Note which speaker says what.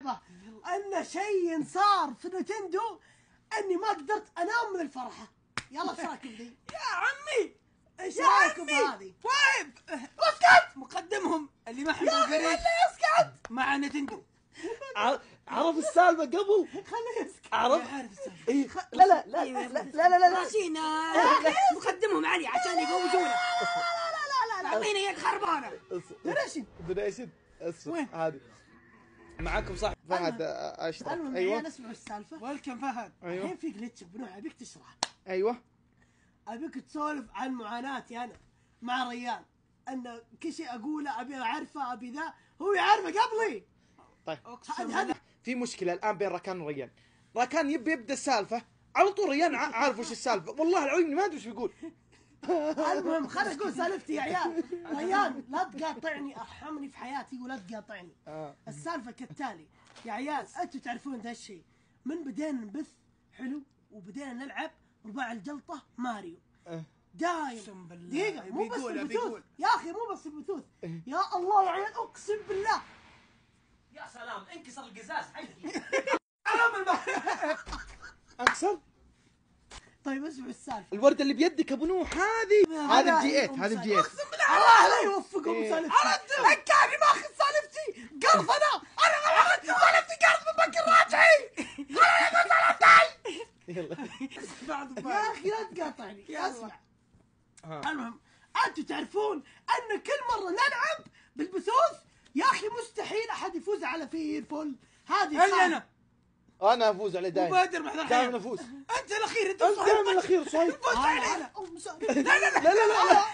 Speaker 1: ان شيء صار في نتندو اني ما قدرت انام من الفرحه. يلا ايش رايكم ذي؟
Speaker 2: يا عمي
Speaker 1: ايش رايكم بهذه؟
Speaker 2: طيب اسكت. مقدمهم اللي ما حب القريش
Speaker 1: اسكت
Speaker 2: مع نتندو.
Speaker 3: عرف السالفه قبل.
Speaker 1: خليه يسكت.
Speaker 3: عرف
Speaker 2: عارف السالفه.
Speaker 3: إيه لا لا لا لا لا لا لا
Speaker 2: راسينا مقدمهم علي عشان يفوزونا. اعطينا اياك خربانه.
Speaker 3: دونيشن اسف
Speaker 2: وين؟
Speaker 3: هذه معاكم صاحب فهد اشرف.
Speaker 1: المهم
Speaker 3: ايوه
Speaker 1: نسمع السالفه.
Speaker 2: ويلكم فهد.
Speaker 3: ايوه
Speaker 1: الحين في جلتش بنوح ابيك تشرح.
Speaker 3: ايوه
Speaker 1: ابيك تسولف عن معاناتي انا مع ريان، ان كل شيء اقوله ابي اعرفه ابي ذا هو يعرفه قبلي.
Speaker 3: طيب
Speaker 1: هذا
Speaker 3: في مشكله الان بين راكان وريان. راكان يبدا السالفه على طول، ريان عارف وش السالفه. والله العظيم ما ادري وش بيقول.
Speaker 1: المهم خليني اقول سالفتي يا عيال. ريان لا تقاطعني، ارحمني في حياتي ولا تقاطعني. السالفه كالتالي يا عيال، انتم تعرفون ذا الشيء من بدينا نبث حلو وبدينا نلعب رباع الجلطه ماريو. دايم دقيقه مو بس البثوث يا اخي، مو بس البثوث. يا الله يا عيال اقسم بالله.
Speaker 4: يا سلام انكسر القزاز حقي.
Speaker 3: انكسر.
Speaker 1: طيب اسمعوا السالفه.
Speaker 3: الورده اللي بيدك ابو نوح هذه جي 8 هذه جي 8.
Speaker 1: اقسم بالله الله لا يوفقكم سالفتي. هكاني ماخذ سالفتي قرض. انا ما اخذت سالفتي قرض من بنك الراجعي.
Speaker 3: يلا
Speaker 1: يا اخي لا تقاطعني. اسمع المهم انتم تعرفون ان كل مره نلعب بالبثوث يا اخي مستحيل احد يفوز على فير فول. هذه
Speaker 2: الا
Speaker 3: انا افوز عليه دائما.
Speaker 2: وبادر بعد الحين.
Speaker 3: دائما افوز.
Speaker 2: انت الاخير. انت
Speaker 3: دائما الاخير صحيح.
Speaker 2: فوز علينا.
Speaker 1: لا لا لا لا لا